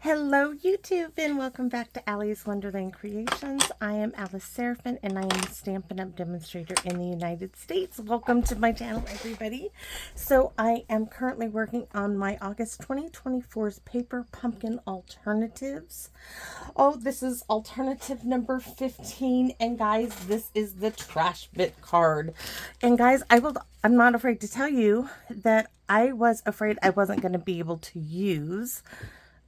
Hello YouTube and welcome back to Allie's Wonderland Creations. I am Alice Seraphin and I am a Stampin' Up! Demonstrator in the United States. Welcome to my channel, everybody. So I am currently working on my August 2024's Paper Pumpkin Alternatives. Oh, this is alternative number 15, and guys, this is the trash bit card. And guys, I'm not afraid to tell you that I was afraid I wasn't going to be able to use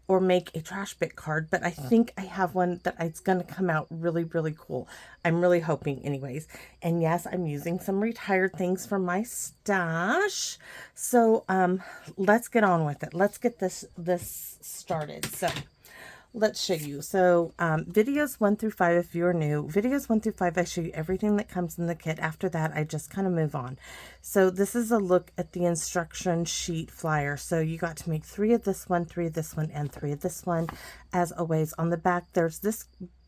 or make a trash bit card, but I think I have one that is going to come out really, really cool. I'm really hoping anyways. And yes, I'm using some retired things from my stash. So let's get on with it. Let's get this started. So let's show you. So videos 1 through 5, if you're new, videos 1 through 5, I show you everything that comes in the kit. After that, I just kind of move on. So this is a look at the instruction sheet flyer. So you got to make 3 of this one, 3 of this one, and 3 of this one. As always, on the back, there's this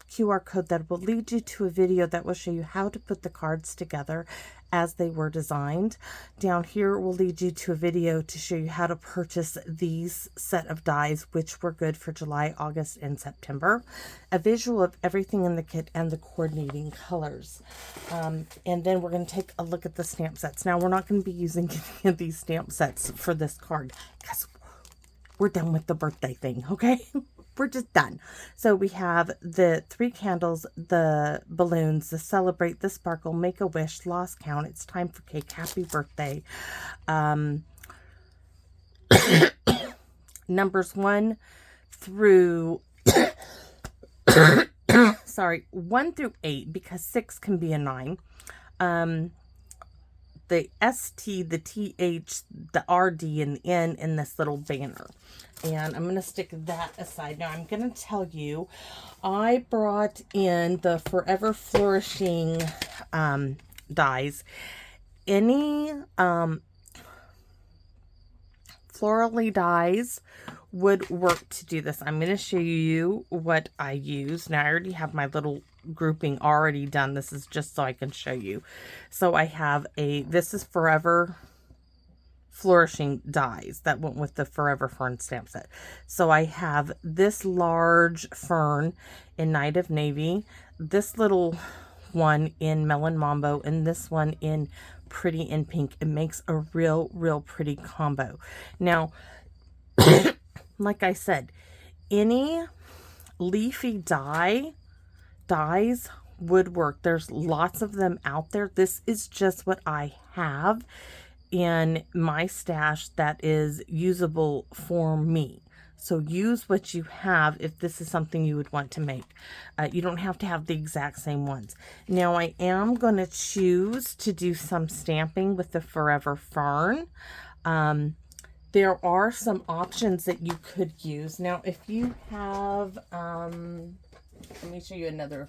QR code that will lead you to a video that will show you how to put the cards together as they were designed. Down here will lead you to a video to show you how to purchase these set of dies, which were good for July, August, and September. A visual of everything in the kit and the coordinating colors. And then we're going to take a look at the stamp sets. Now, we're not going to be using any of these stamp sets for this card because we're done with the birthday thing, okay? We're just done. So we have the 3 candles, the balloons, the celebrate, the sparkle, make a wish, lost count, it's time for cake, happy birthday. Numbers 1 through, sorry, 1 through 8, because 6 can be a 9. The ST, the TH, the RD, and the N in this little banner. And I'm going to stick that aside. Now, I'm going to tell you, I brought in the Forever Flourishing dies. Any florally dies would work to do this. I'm going to show you what I use. Now, I already have my little grouping already done. This is just so I can show you. So I have this is Forever Flourishing dies that went with the Forever Fern stamp set. So I have this large Fern in Night of Navy, this little one in Melon Mambo, and this one in Pretty in Pink. It makes a real pretty combo. Now, like I said, any leafy dies would work. There's lots of them out there. This is just what I have in my stash that is usable for me. So use what you have if this is something you would want to make. You don't have to have the exact same ones. Now, I am going to choose to do some stamping with the Forever Fern. There are some options that you could use. Now, if you have, let me show you another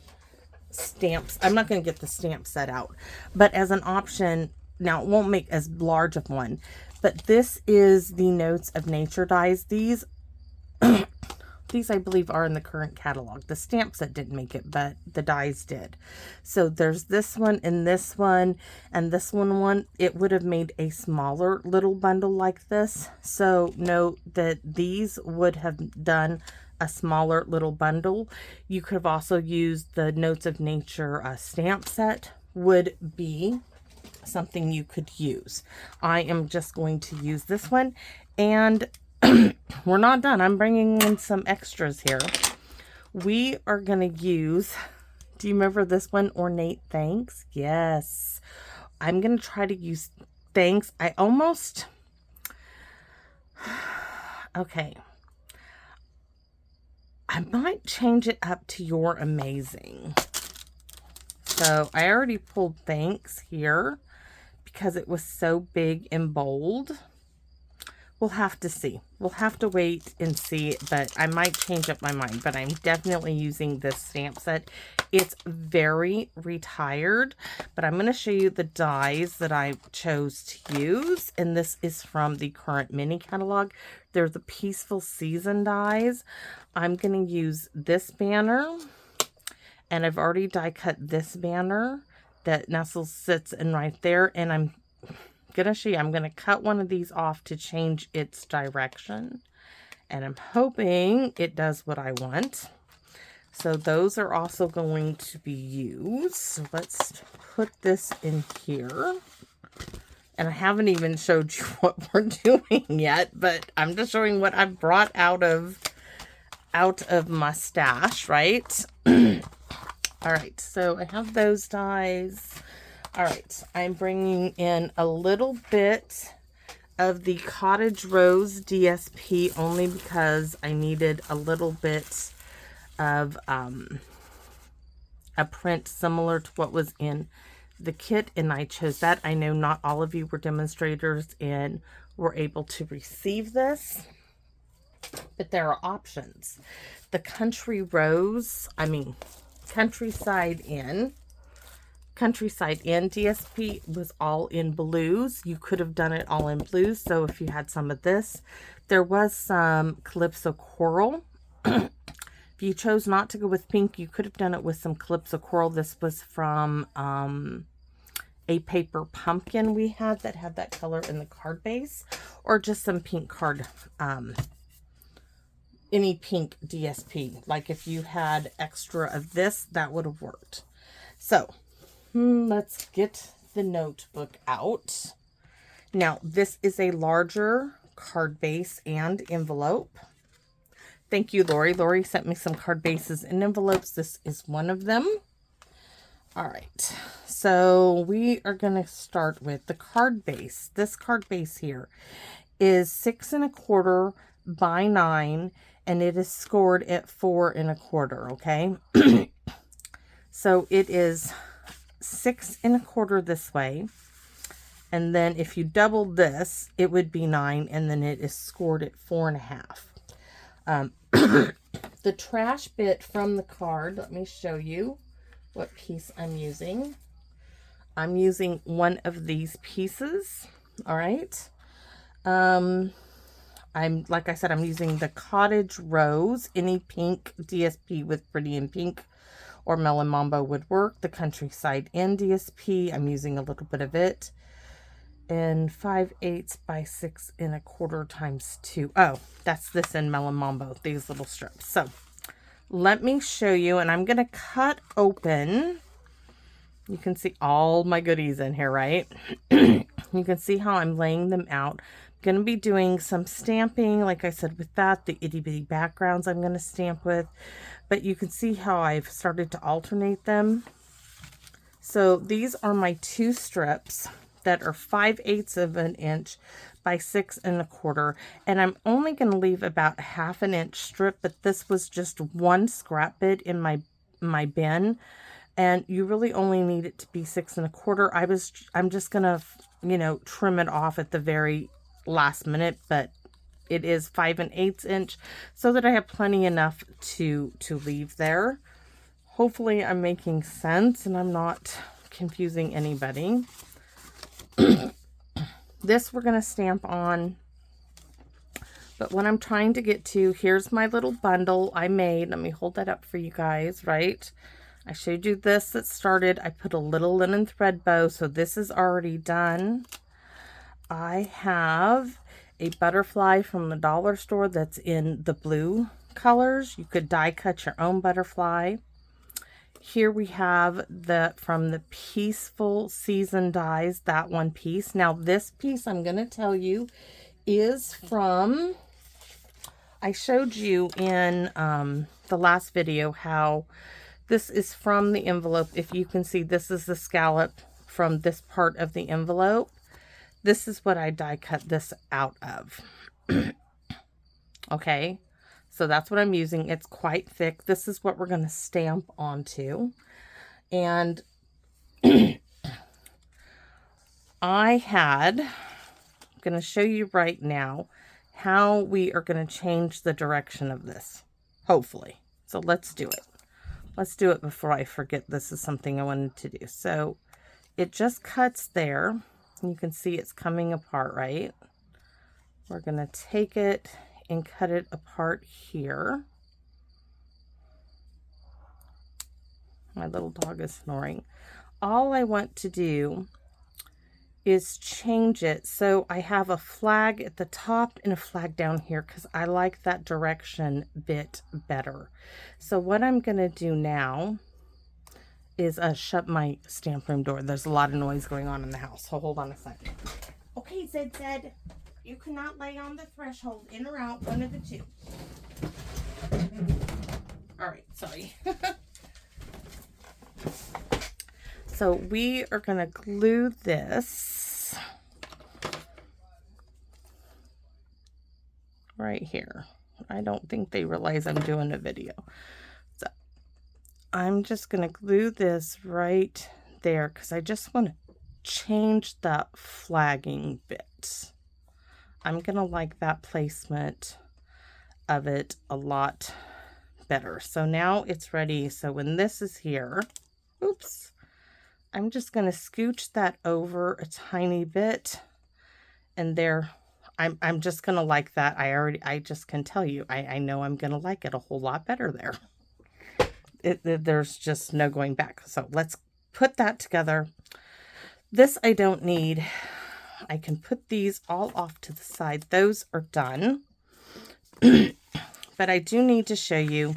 stamps. I'm not going to get the stamp set out, but as an option, now it won't make as large of one, but this is the Notes of Nature dies. These I believe are in the current catalog. The stamp set didn't make it, but the dies did. So there's this one and this one and this one. It would have made a smaller little bundle like this. So note that these would have done a smaller little bundle. You could have also used the Notes of Nature stamp set would be something you could use. I am just going to use this one, and we're not done. I'm bringing in some extras here. We are going to use, do you remember this one, Ornate Thanks? Yes. I'm going to try to use Thanks. Okay. I might change it up to You're Amazing. So I already pulled Thanks here because it was so big and bold. We'll have to see. We'll have to wait and see, but I might change up my mind. But I'm definitely using this stamp set. It's very retired, but I'm going to show you the dies that I chose to use. And this is from the current mini catalog. They're the Peaceful Season dies. I'm going to use this banner, and I've already die cut this banner that Nestle sits in right there, and I'm going to show you, I'm going to cut one of these off to change its direction, And I'm hoping it does what I want. So those are also going to be used. So let's put this in here. And I haven't even showed you what we're doing yet, but I'm just showing what I brought out of my stash, right? All right, so I have those dies. All right, I'm bringing in a little bit of the Cottage Rose DSP only because I needed a little bit of a print similar to what was in the kit, and I chose that. I know not all of you were demonstrators and were able to receive this, but there are options. The Countryside Inn DSP was all in blues. You could have done it all in blues, so if you had some of this. There was some Calypso Coral. If you chose not to go with pink, you could have done it with some Calypso Coral. This was from a paper pumpkin we had that had that color in the card base, or just some pink card, any pink DSP. Like if you had extra of this, that would have worked. So let's get the notebook out. Now, this is a larger card base and envelope. Thank you, Lori. Lori sent me some card bases and envelopes. This is one of them. All right. So we are going to start with the card base. This card base here is 6 1/4 by 9, and it is scored at 4 1/4. Okay. So it is 6 1/4 this way. And then if you double this, it would be 9, and then it is scored at 4 1/2. The trash bit from the card, let me show you what piece I'm using. I'm using one of these pieces. All right. Like I said, I'm using the Cottage Rose. Any pink DSP with Pretty in Pink or Melon Mambo would work. The Countryside Inn DSP, I'm using a little bit of it. And 5/8 by 6 1/4 times 2. Oh, that's this in Melon Mambo, these little strips. So let me show you, and I'm going to cut open. You can see all my goodies in here, right? You can see how I'm laying them out. I'm going to be doing some stamping, like I said, with that, the itty bitty backgrounds I'm going to stamp with. But you can see how I've started to alternate them. So these are my 2 strips that are 5/8 of an inch by 6 1/4, and I'm only going to leave about 1/2 inch strip, but this was just one scrap bit in my bin, and you really only need it to be 6 1/4. I'm just gonna, you know, trim it off at the very last minute, but it is 5 1/8 inch, so that I have plenty enough to leave there. Hopefully I'm making sense and I'm not confusing anybody. This we're going to stamp on, but what I'm trying to get to, here's my little bundle I made. Let me hold that up for you guys, right? I showed you this that started. I put a little linen thread bow, so this is already done. I have a butterfly from the dollar store that's in the blue colors. You could die cut your own butterfly. Here we have from the Peaceful Season dies, that one piece. Now this piece, I'm going to tell you, is from, I showed you in the last video how this is from the envelope. If you can see, this is the scallop from this part of the envelope. This is what I die cut this out of. Okay. So that's what I'm using. It's quite thick. This is what we're going to stamp onto. And I'm going to show you right now how we are going to change the direction of this, hopefully. So let's do it. Let's do it before I forget this is something I wanted to do. So it just cuts there. You can see it's coming apart, right? We're going to take it and cut it apart here. My little dog is snoring. All I want to do is change it so I have a flag at the top and a flag down here, because I like that direction bit better. So what I'm going to do now is shut my stamp room door. There's a lot of noise going on in the house, so hold on a second. Okay, Zed, you cannot lay on the threshold, in or out, one of the two. All right, sorry. So we are going to glue this right here. I don't think they realize I'm doing a video. So I'm just going to glue this right there, because I just want to change that flagging bit. I'm going to like that placement of it a lot better. So now it's ready. So when this is here, oops, I'm just going to scooch that over a tiny bit, and there, I'm just going to like that. I just can tell you, I know I'm going to like it a whole lot better there. There's just no going back. So let's put that together. This I don't need. I can put these all off to the side. Those are done. But I do need to show you,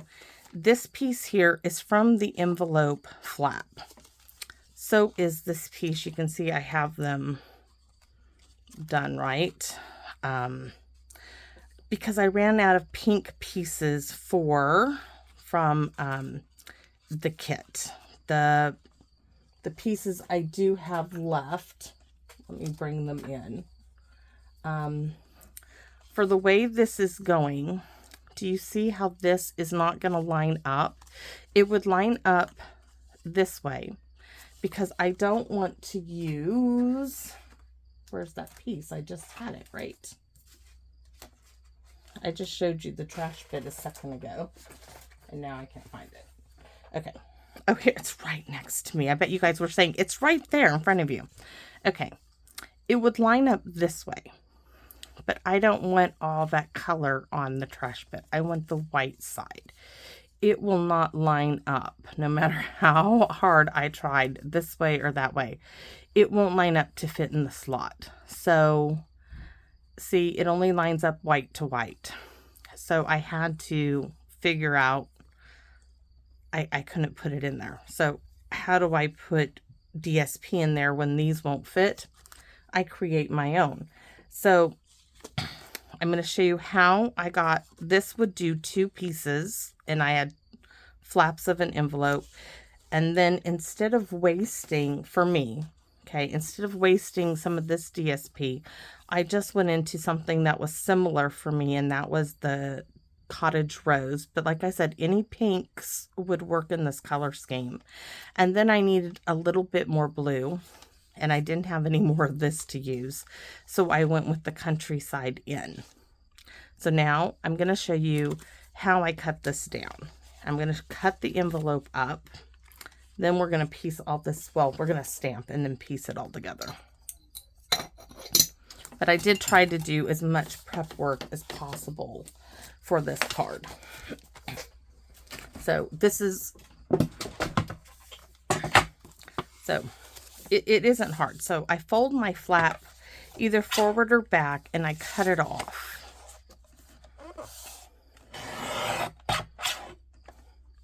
this piece here is from the envelope flap. So is this piece. You can see I have them done right. Because I ran out of pink pieces from the kit. The pieces I do have left, let me bring them in. For the way this is going, do you see how this is not going to line up? It would line up this way, because I don't want to use, where's that piece? I just had it, right? I just showed you the trash bit a second ago, and now I can't find it. Okay. Oh, here, it's right next to me. I bet you guys were saying it's right there in front of you. Okay. It would line up this way, but I don't want all that color on the trash bit. I want the white side. It will not line up no matter how hard I tried this way or that way. It won't line up to fit in the slot. So see, it only lines up white to white. So I had to figure out, I couldn't put it in there. So how do I put DSP in there when these won't fit? I create my own. So I'm going to show you how I got, this would do 2 pieces, and I had flaps of an envelope. And then instead of wasting, for me, okay, instead of wasting some of this DSP, I just went into something that was similar for me, and that was the cottage rose. But like I said, any pinks would work in this color scheme. And then I needed a little bit more blue, and I didn't have any more of this to use. So I went with the countryside in. So now I'm going to show you how I cut this down. I'm going to cut the envelope up. Then we're going to piece all this, well, we're going to stamp and then piece it all together. But I did try to do as much prep work as possible for this card. So this is, so it isn't hard. So I fold my flap either forward or back, and I cut it off.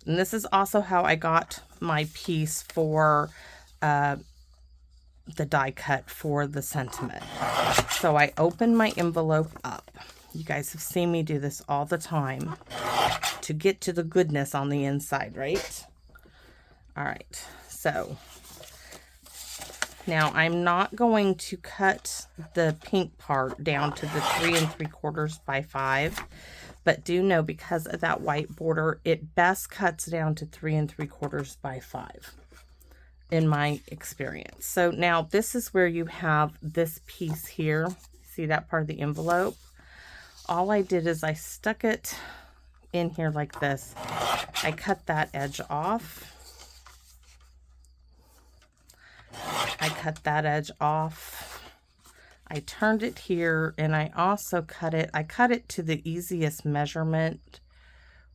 And this is also how I got my piece for the die cut for the sentiment. So I open my envelope up. You guys have seen me do this all the time to get to the goodness on the inside, right? All right, so now I'm not going to cut the pink part down to the 3 3/4 by 5, but do know, because of that white border, it best cuts down to 3 3/4 by 5 in my experience. So now this is where you have this piece here. See that part of the envelope? All I did is I stuck it in here like this. I cut that edge off. I cut that edge off. I turned it here, and I also cut it. I cut it to the easiest measurement,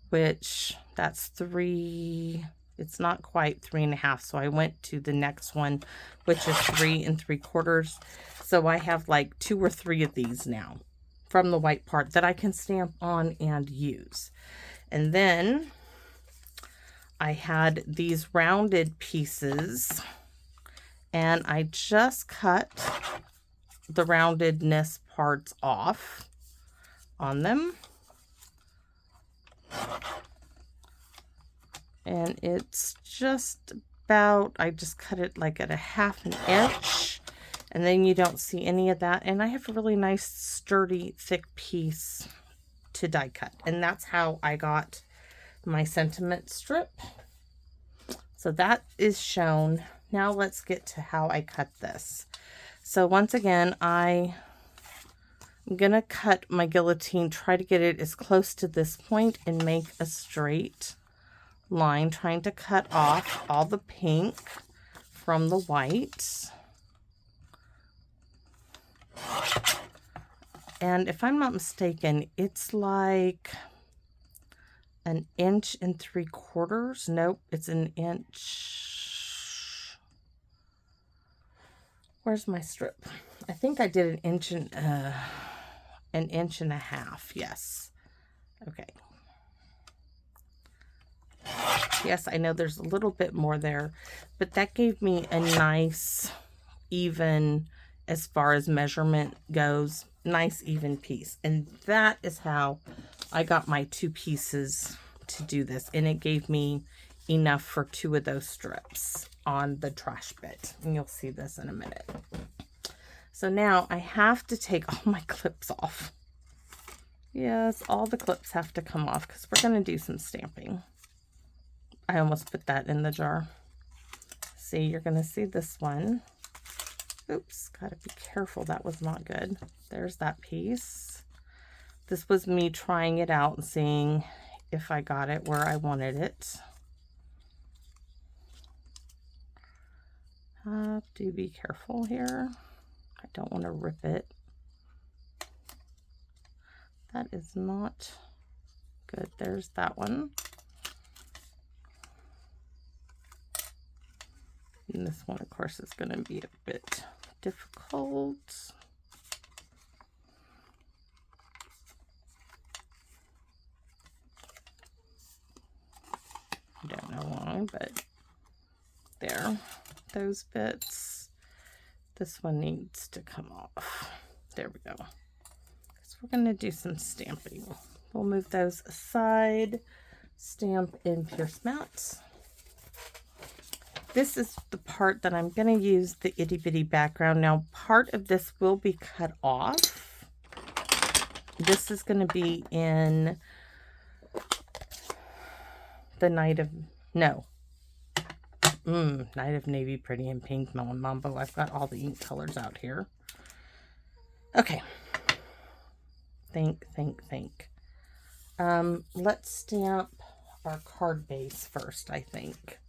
which that's 3, It's not quite 3 1/2. So I went to the next one, which is 3 3/4. So I have like 2 or 3 of these now from the white part that I can stamp on and use. And then I had these rounded pieces, and I just cut the roundedness parts off on them. And it's just about, I just cut it like at a 1/2 inch, and then you don't see any of that. And I have a really nice sturdy thick piece to die cut, and that's how I got my sentiment strip. So that is shown. Now let's get to how I cut this. So once again, I'm gonna cut my guillotine, try to get it as close to this point and make a straight line, trying to cut off all the pink from the white. And if I'm not mistaken, it's like 1 3/4 inches. Nope, it's 1 inch. Where's my strip? I think I did 1 1.5 inches. Yes. Okay. Yes, I know there's a little bit more there, but that gave me a nice, even, as far as measurement goes, nice even piece. And that is how I got my 2 pieces to do this. And it gave me enough for 2 of those strips on the trash bit. And you'll see this in a minute. So now I have to take all my clips off. Yes, all the clips have to come off because we're going to do some stamping. I almost put that in the jar. See, you're going to see this one. Oops, got to be careful. That was not good. There's that piece. This was me trying it out and seeing if I got it where I wanted it. Have to be careful here. I don't want to rip it. That is not good. There's that one. And this one, of course, is going to be a bit difficult. I don't know why, but there. Those bits. This one needs to come off. There we go. So we're going to do some stamping. We'll move those aside. Stamp in Pierce Matte. This is the part that I'm going to use the itty bitty background. Now, part of this will be cut off. This is going to be in the Night of Navy Pretty and Pink Melon Mambo. I've got all the ink colors out here. Okay. Think. Let's stamp our card base first, I think.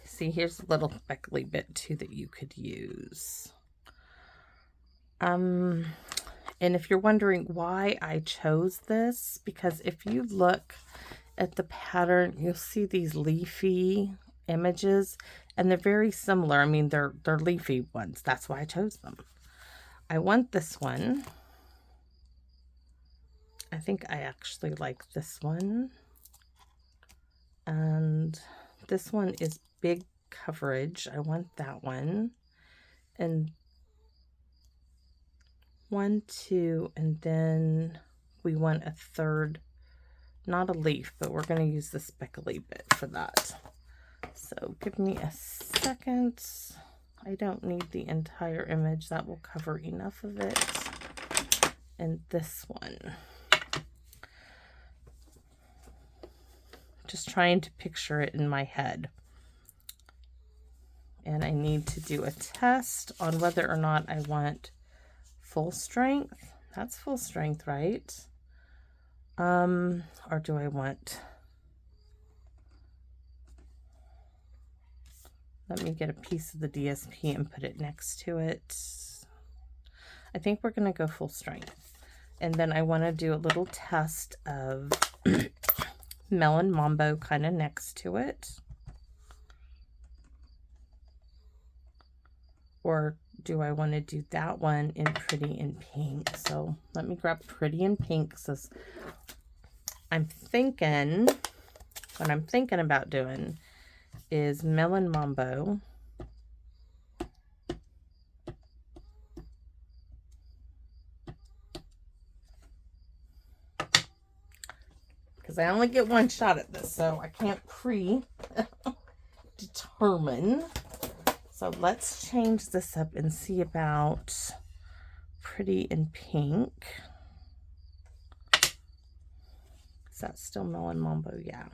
See, here's a little speckly bit too that you could use. And if you're wondering why I chose this, because if you look at the pattern, you'll see these leafy images, and they're very similar. I mean, they're leafy ones. That's why I chose them. I want this one. I think I actually like this one. And this one is big coverage. I want that one. And 1, 2, and then we want a third, not a leaf, but we're going to use the speckly bit for that. So give me a second. I don't need the entire image. That will cover enough of it. And this one. Just trying to picture it in my head. And I need to do a test on whether or not I want full strength. That's full strength, right? Or do I want... Let me get a piece of the DSP and put it next to it. I think we're going to go full strength. And then I want to do a little test of Melon Mambo kind of next to it. Or do I want to do that one in Pretty in Pink? So let me grab Pretty in Pink. So I'm thinking, what I'm thinking about doing is Melon Mambo. Because I only get one shot at this, so I can't pre-determine. So let's change this up and see about Pretty in Pink. Is that still Melon Mambo? Yeah.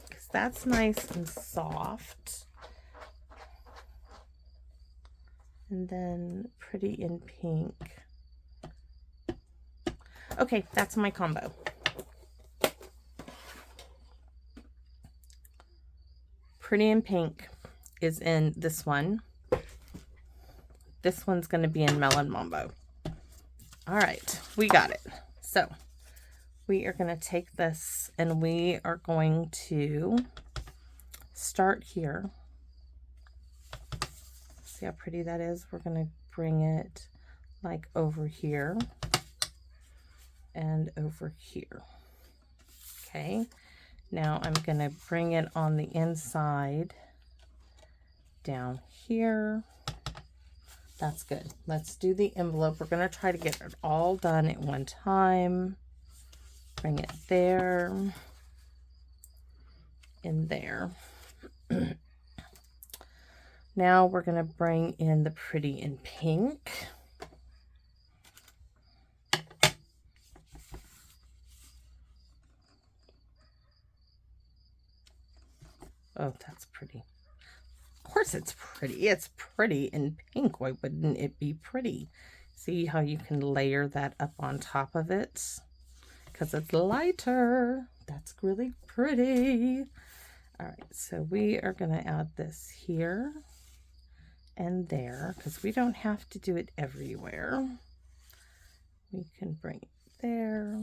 Because that's nice and soft. And then Pretty in Pink. Okay, that's my combo. Pretty in Pink is in this one. This one's going to be in Melon Mambo. All right, we got it. So we are going to take this and we are going to start here. See how pretty that is? We're going to bring it like over here and over here. Okay. Now I'm going to bring it on the inside down here. That's good. Let's do the envelope. We're going to try to get it all done at one time. Bring it there and there. Now we're going to bring in the Pretty in Pink. Oh, that's pretty. Of course it's pretty. It's pretty in pink. Why wouldn't it be pretty? See how you can layer that up on top of it? Because it's lighter. That's really pretty. All right, so we are going to add this here and there because we don't have to do it everywhere. We can bring it there.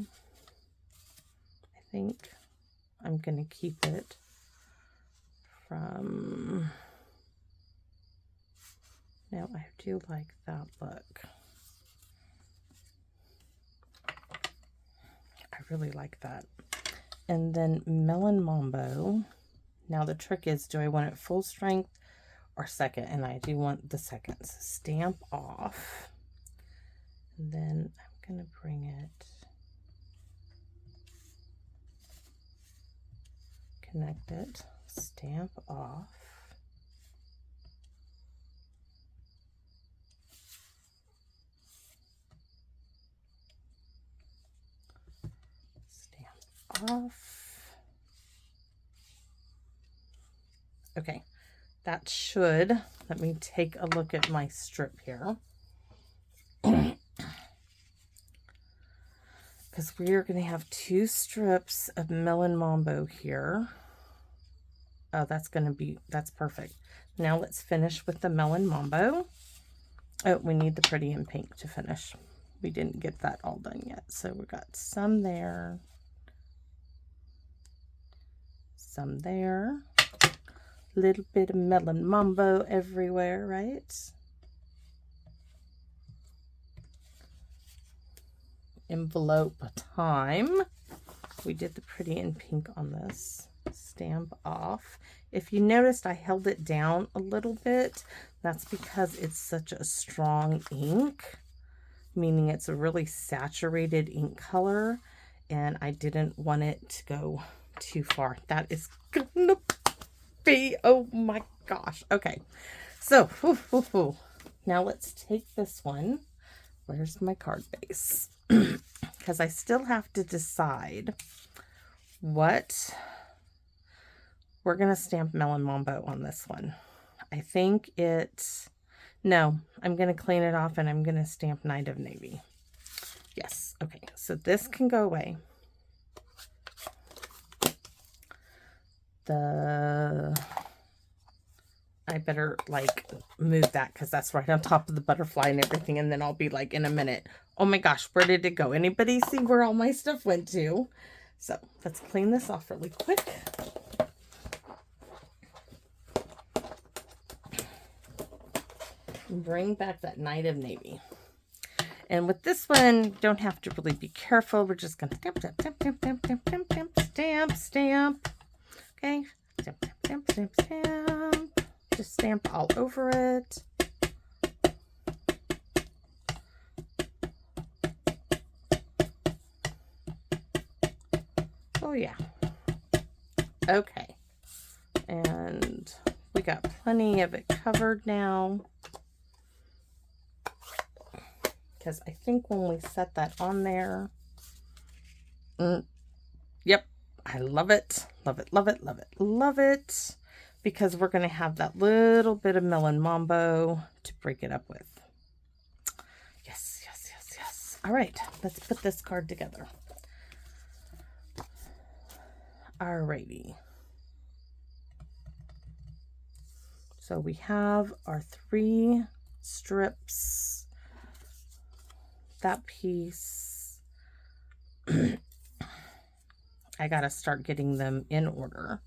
I think I'm going to keep it from... Now I do like that look. I really like that. And then Melon Mambo. Now the trick is, do I want it full strength or second? And I do want the second. So stamp off. And then I'm going to bring it, connect it, stamp off. Off. Okay, that should, let me take a look at my strip here. Because we are going to have 2 strips of Melon Mambo here. Oh, that's going to be, that's perfect. Now let's finish with the Melon Mambo. Oh, we need the Pretty in Pink to finish. We didn't get that all done yet. So we got some there. Some there, little bit of Melon Mambo everywhere, right? Envelope time. We did the Pretty in Pink on this. Stamp off. If you noticed, I held it down a little bit. That's because it's such a strong ink, meaning it's a really saturated ink color, and I didn't want it to go too far. That is gonna be, oh my gosh. Okay, so now let's take this one. Where's my card base? Because I still have to decide what we're gonna stamp Melon Mambo on this one. I think it's, no, I'm gonna clean it off and I'm gonna stamp Night of Navy. Yes. Okay, so this can go away. The I better like move that because that's right on top of the butterfly and everything. And then I'll be like in a minute, oh my gosh, where did it go? Anybody see where all my stuff went to? So let's clean this off really quick. Bring back that Night of Navy. And with this one, you don't have to really be careful. We're just going to stamp, stamp, stamp, stamp, stamp, stamp, stamp, stamp, stamp, stamp. Okay. Stamp, stamp, stamp, stamp, stamp. Just stamp all over it. Oh, yeah. Okay. And we got plenty of it covered now. Because I think when we set that on there, yep, I love it, love it, love it, love it, love it, because we're going to have that little bit of melon mambo to break it up with. Yes, yes, yes, yes. All right, let's put this card together. Alrighty. So we have our 3 strips. That piece, I gotta start getting them in order.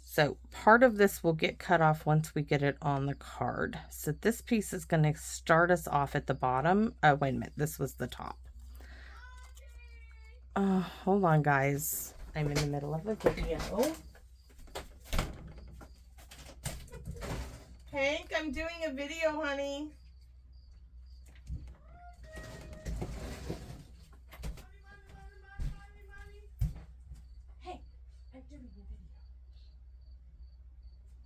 So part of this will get cut off once we get it on the card. So this piece is going to start us off at the bottom. Oh, wait a minute. This was the top. Hold on, guys. I'm in the middle of a video. Hank, I'm doing a video, honey. Hey, I'm doing a video.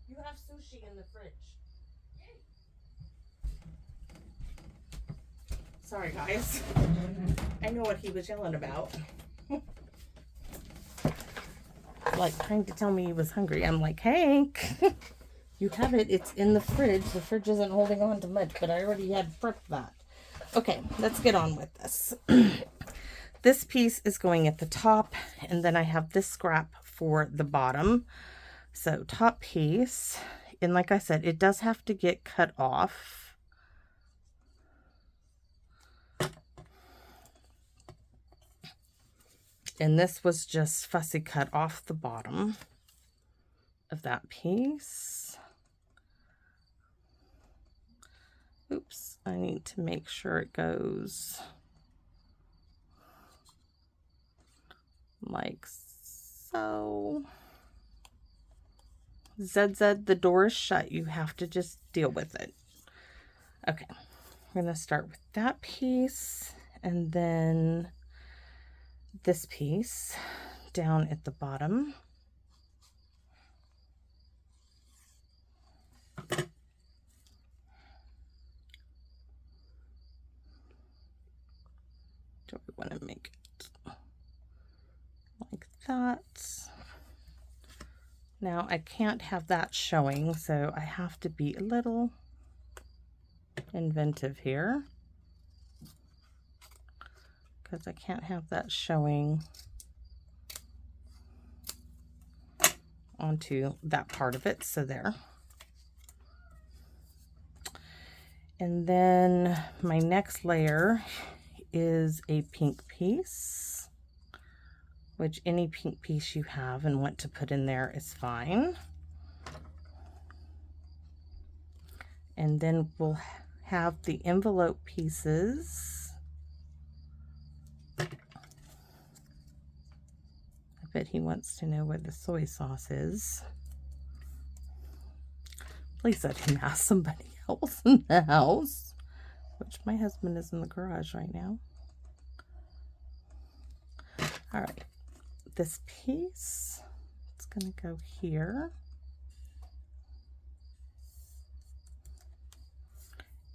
You have sushi in the fridge. Sorry, guys. I know what he was yelling about. Like trying to tell me he was hungry. I'm like, Hank, you have it. It's in the fridge. The fridge isn't holding on to much, but I already had prepped that. Okay, let's get on with this. This piece is going at the top, and then I have this scrap for the bottom. So top piece, and like I said, it does have to get cut off. And this was just fussy cut off the bottom of that piece. Oops, I need to make sure it goes like so. ZZ, the door is shut. You have to just deal with it. Okay, we're going to start with that piece and then this piece down at the bottom. Do we want to make it like that? Now I can't have that showing, so I have to be a little inventive here, because I can't have that showing onto that part of it. So there. And then my next layer is a pink piece, which any pink piece you have and want to put in there is fine. And then we'll have the envelope pieces. I bet he wants to know where the soy sauce is. Please let him ask somebody else in the house, which my husband is in the garage right now. All right, this piece, it's going to go here.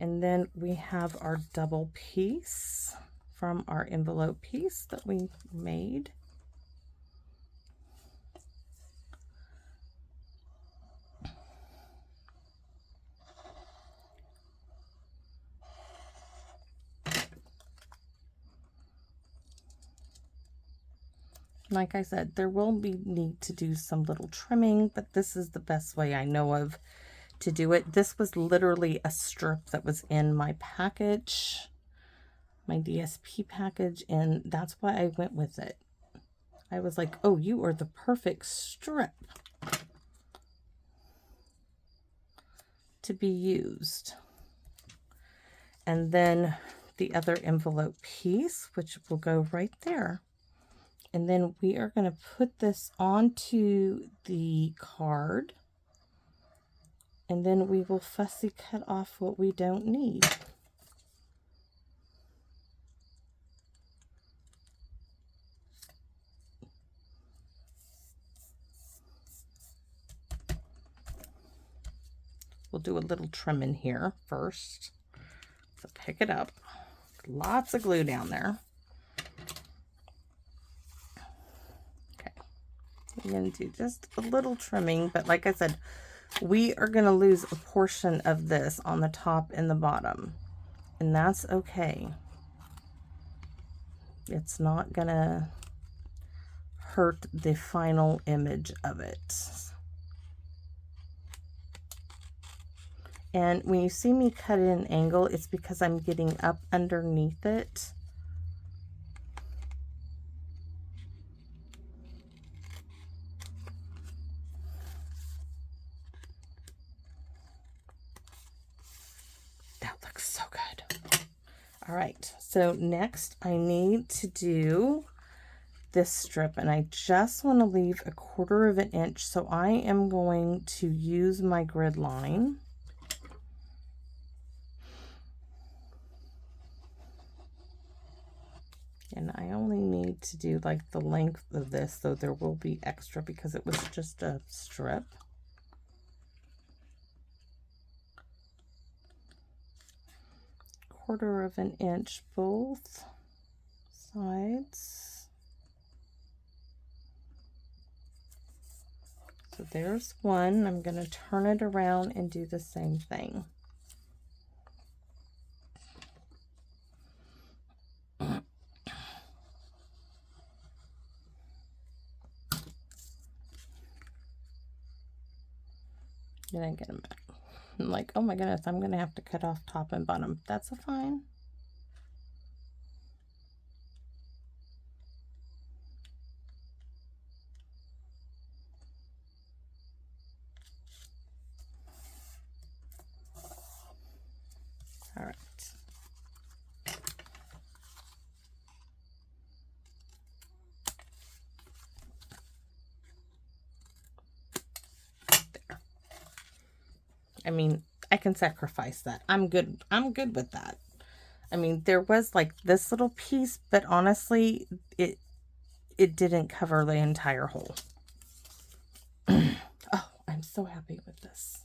And then we have our double piece from our envelope piece that we made. Like I said, there will be need to do some little trimming, but this is the best way I know of to do it. This was literally a strip that was in my package, my DSP package, and that's why I went with it. I was like, oh, you are the perfect strip to be used. And then the other envelope piece, which will go right there. And then we are going to put this onto the card. And then we will fussy cut off what we don't need. We'll do a little trim in here first. So pick it up. Lots of glue down there. Okay. I'm going to do just a little trimming, but like I said, we are going to lose a portion of this on the top and the bottom, and that's okay. It's not going to hurt the final image of it. And when you see me cut at an angle, it's because I'm getting up underneath it. That looks so good. All right, so next I need to do this strip, and I just want to leave 1/4 of an inch, so I am going to use my grid line. And I only need to do like the length of this, so there will be extra because it was just a strip. Quarter of an inch both sides. So there's one. I'm going to turn it around and do the same thing. Then I get them back. I'm like, oh my goodness, I'm going to have to cut off top and bottom. That's fine. All right. There. I mean, I can sacrifice that. I'm good. I'm good with that. I mean, there was like this little piece, but honestly, it didn't cover the entire hole. Oh, I'm so happy with this.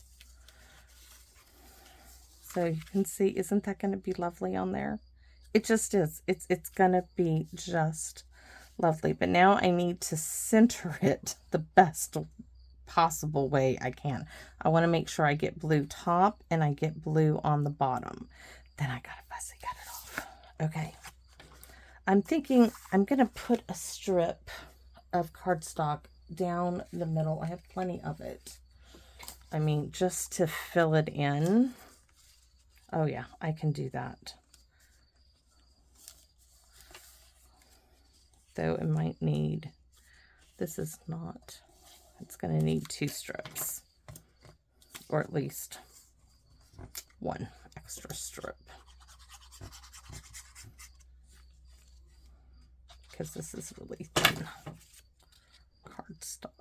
So you can see, isn't that going to be lovely on there? It just is. It's going to be just lovely. But now I need to center it the best possible way I can. I want to make sure I get blue top and I get blue on the bottom. Then I gotta fussy cut it off. Okay. I'm thinking I'm gonna put a strip of cardstock down the middle. I have plenty of it. I mean, just to fill it in. Oh yeah, I can do that. Though it might need, this is not, it's going to need 2 strips, or at least 1 extra strip, because this is really thin cardstock.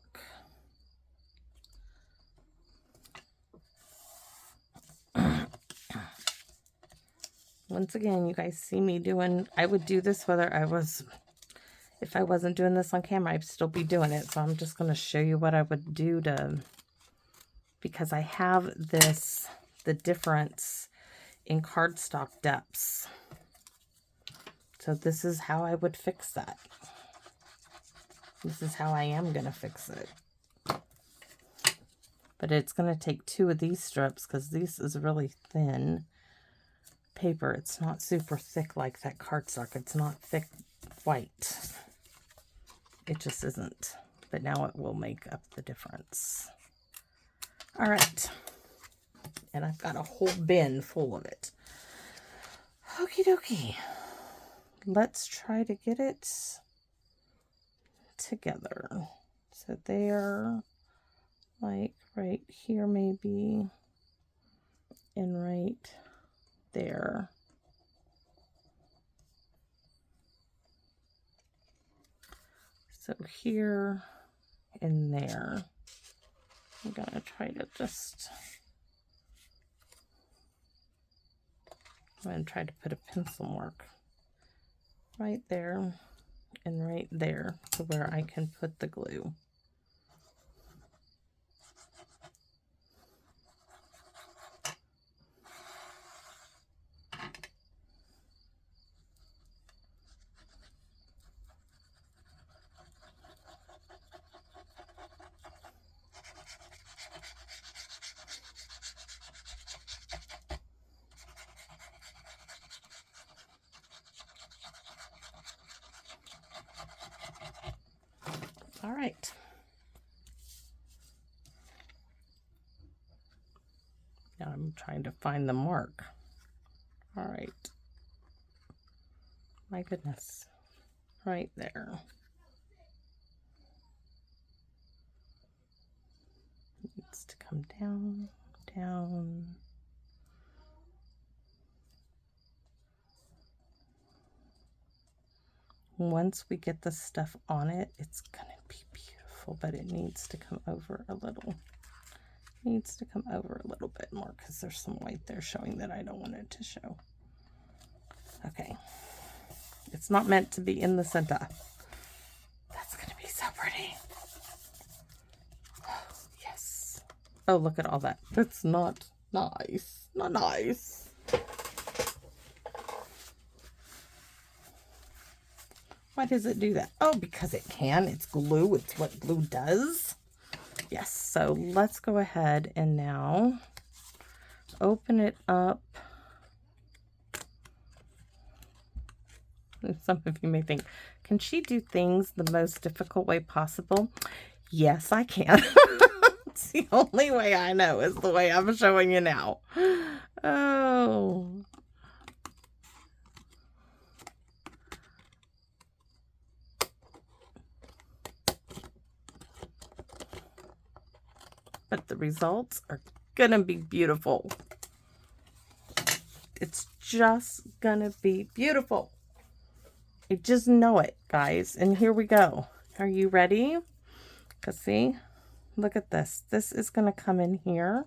Once again, you guys see me doing, I would do this whether I was, if I wasn't doing this on camera, I'd still be doing it. So I'm just going to show you what I would do to, because I have this, the difference in cardstock depths. So this is how I would fix that. This is how I am going to fix it. But it's going to take 2 of these strips because this is really thin paper. It's not super thick like that cardstock. It's not thick white. It just isn't. But now it will make up the difference. All right. and I've got a whole bin full of it. Okie dokie. Let's try to get it together. So there, like right here maybe, and right there. So here and there. I'm gonna try to just, I'm gonna try to put a pencil mark right there and right there to where I can put the glue. All right. Now I'm trying to find the mark. All right. My goodness. Right there. It needs to come down, down. Once we get the stuff on it, it's gonna be beautiful, but it needs to come over a little. It needs to come over a little bit more because there's some white there showing that I don't want it to show. Okay. It's not meant to be in the center. That's gonna be so pretty. Oh, yes. Oh, look at all that. That's not nice. Not nice. Why does it do that? Oh, because it can. It's glue. It's what glue does. Yes. So let's go ahead and now open it up. And some of you may think, can she do things the most difficult way possible? Yes, I can. It's the only way I know is the way I'm showing you now. Oh. But the results are gonna be beautiful. It's just gonna be beautiful. I just know it, guys. And here we go. Are you ready? Because see, look at this. This is gonna come in here.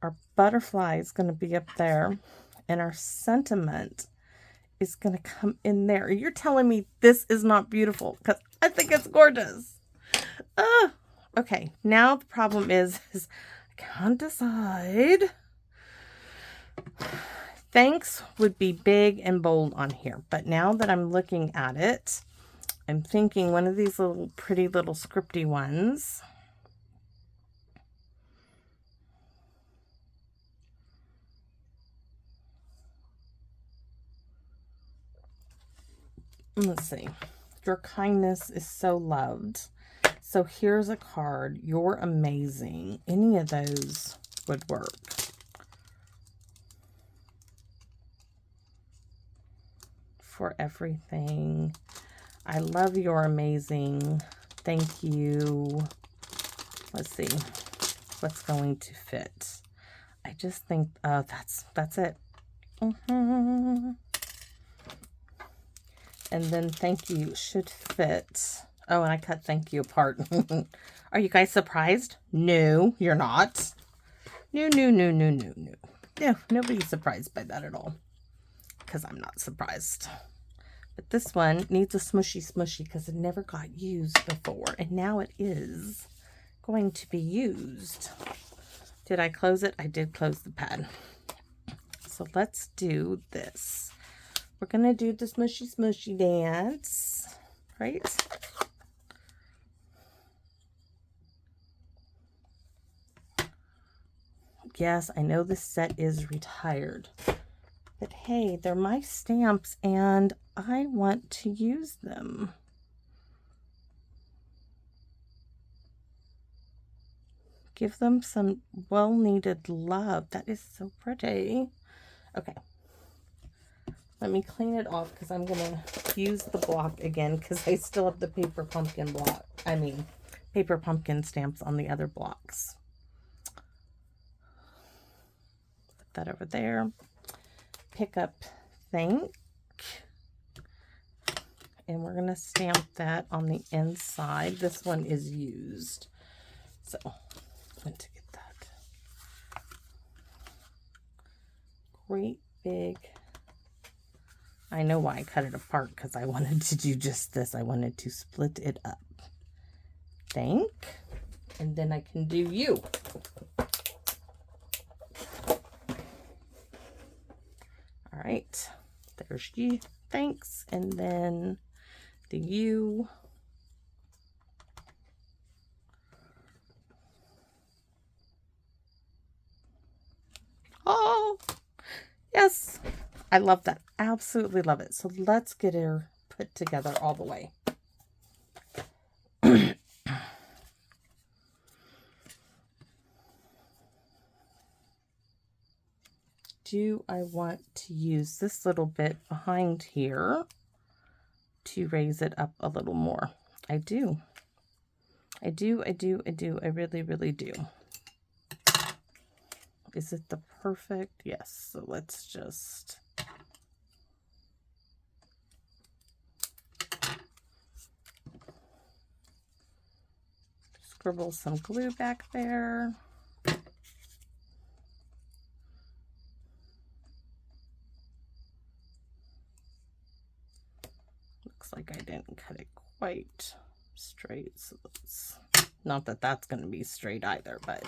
Our butterfly is gonna be up there. And our sentiment is gonna come in there. You're telling me this is not beautiful? Because I think it's gorgeous. Okay, now the problem is I can't decide. Thanks would be big and bold on here, but now that I'm looking at it, I'm thinking one of these little pretty little scripty ones. Let's see. Your kindness is so loved. So here's a card. You're amazing. Any of those would work. For everything. I love you're amazing. Thank you. Let's see what's going to fit. I just think that's it. And then thank you should fit. Oh, and I cut thank you apart. Are you guys surprised? No, you're not. No. No, nobody's surprised by that at all. Because I'm not surprised. But this one needs a smushy because it never got used before. And now it is going to be used. Did I close it? I did close the pad. So let's do this. We're going to do the smushy dance. Right? Yes, I know this set is retired. But hey, they're my stamps and I want to use them. give them some well-needed love. That is so pretty. Okay. Let me clean it off because I'm going to use the block again because I still have the paper pumpkin block. Paper pumpkin stamps on the other blocks. Put that over there. Pick up Thank. And we're going to stamp that on the inside. This one is used. So, I'm going to get that. Great big. I know why I cut it apart, because I wanted to do just this. I wanted to split it up. Thank. And then I can do you. All right. There's you. Thanks. And then the you. Oh, yes. I love that. Absolutely love it. So let's get her put together all the way. Do I want to use this little bit behind here to raise it up a little more? I do. I really, really do. Is it the perfect? Yes. So let's just... scribble some glue back there. Looks like I didn't cut it quite straight, so let's, not that that's going to be straight either, but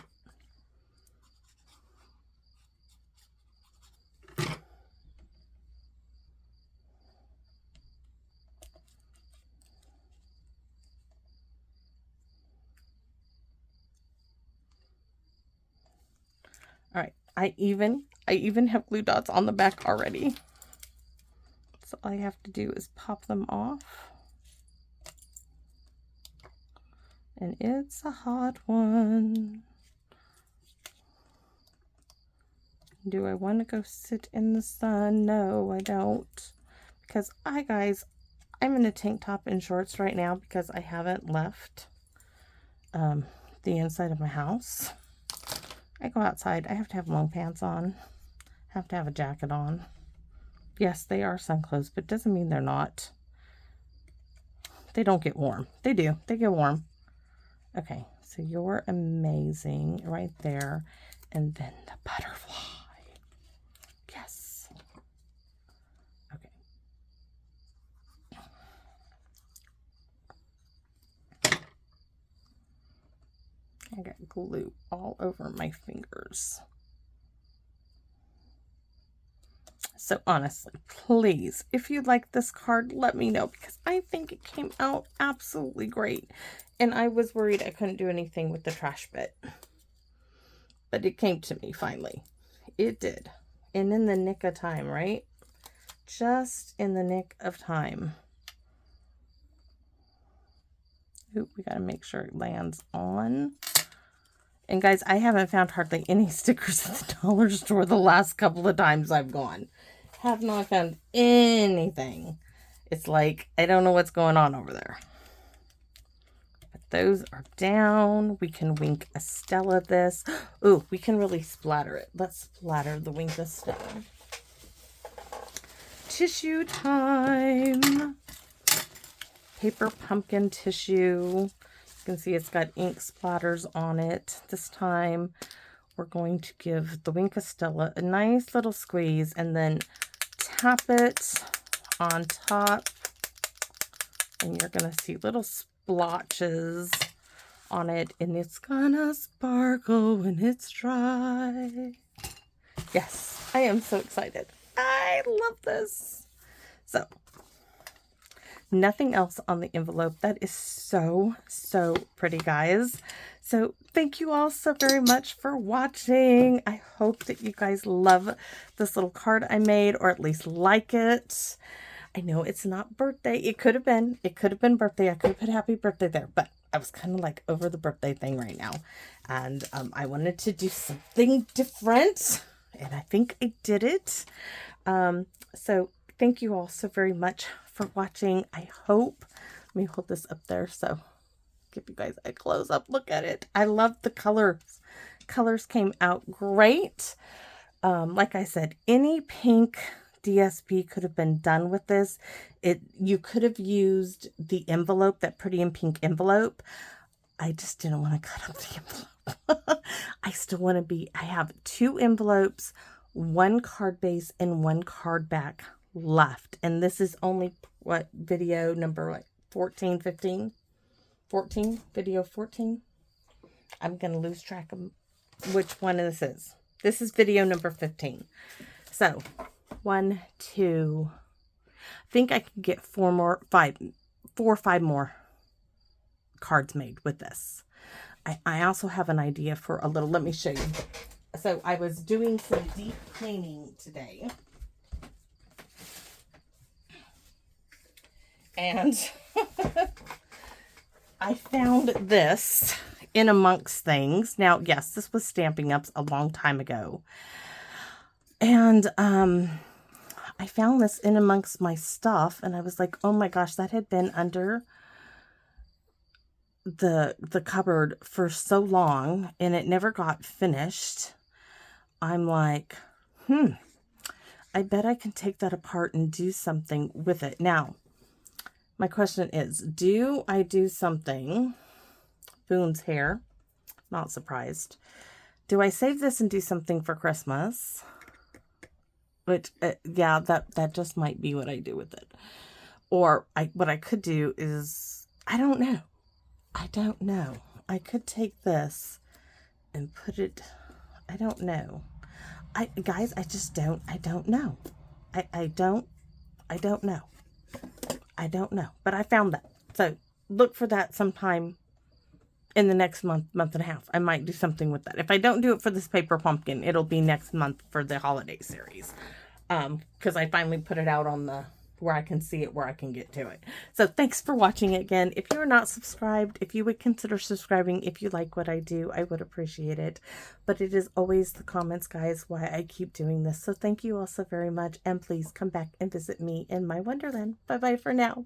all right. I even have glue dots on the back already. So all I have to do is pop them off. And it's a hot one. Do I want to go sit in the sun? No, I don't. Because guys, I'm in a tank top and shorts right now because I haven't left the inside of my house. I go outside. I have to have long pants on. I have to have a jacket on. Yes, they are sun clothes, but it doesn't mean they're not. They don't get warm. They do. They get warm. Okay, so you're amazing right there. And then the butterfly. Yes. Okay. I got glue all over my fingers. So honestly, please, if you like this card, let me know, because I think it came out absolutely great. And I was worried I couldn't do anything with the trash bit. But it came to me finally. It did. And in the nick of time, right? Just in the nick of time. Ooh, we got to make sure it lands on. And guys, I haven't found hardly any stickers at the dollar store the last couple of times I've gone. Have not found anything. It's like, I don't know what's going on over there. But those are down. We can Wink Estella this. Ooh, we can really splatter it. Let's splatter the Wink Estella. Tissue time. Paper pumpkin tissue. You can see it's got ink splatters on it. This time we're going to give the Wink Estella a nice little squeeze and then tap it on top. And you're going to see little splotches on it. And it's gonna sparkle when it's dry. Yes, I am so excited. I love this. So, nothing else on the envelope. That is so, so pretty, guys. So thank you all so very much for watching. I hope that you guys love this little card I made, or at least like it. I know it's not birthday. It could have been. It could have been birthday. I could have put happy birthday there, but I was kind of like over the birthday thing right now. And I wanted to do something different. And I think I did it. So thank you all so very much for watching. I hope, let me hold this up there so give you guys a close up look at it. I love the colors. Colors came out great. Like I said, any pink DSP could have been done with this. You could have used the envelope, that pretty and pink envelope. I just didn't want to cut up the envelope. I still want to I have 2 envelopes, 1 card base and 1 card back left. And this is only, what, video number like 14, 15? 14? Video 14? I'm going to lose track of which one this is. This is video number 15. So, 1, 2, I think I can get 4 or 5 more cards made with this. I also have an idea for a little, let me show you. So, I was doing some deep cleaning today. And I found this in amongst things. Now, yes, this was Stampin'Ups a long time ago. And I found this in amongst my stuff, and I was like, oh my gosh, that had been under the cupboard for so long, and it never got finished. I'm like, I bet I can take that apart and do something with it. Now, my question is, do I do something? Boone's hair. Not surprised. Do I save this and do something for Christmas? Which, yeah, that just might be what I do with it. Or what I could do is, I don't know. I could take this and put it, I don't know. Guys, I don't know. I don't know. I don't know. But I found that. So look for that sometime in the next month and a half. I might do something with that. If I don't do it for this paper pumpkin, it'll be next month for the holiday series. Because I finally put it out on where I can see it, where I can get to it. So thanks for watching again. If you're not subscribed, if you would consider subscribing, if you like what I do, I would appreciate it. But it is always the comments, guys, why I keep doing this. So thank you all so very much. And please come back and visit me in my Wonderland. Bye-bye for now.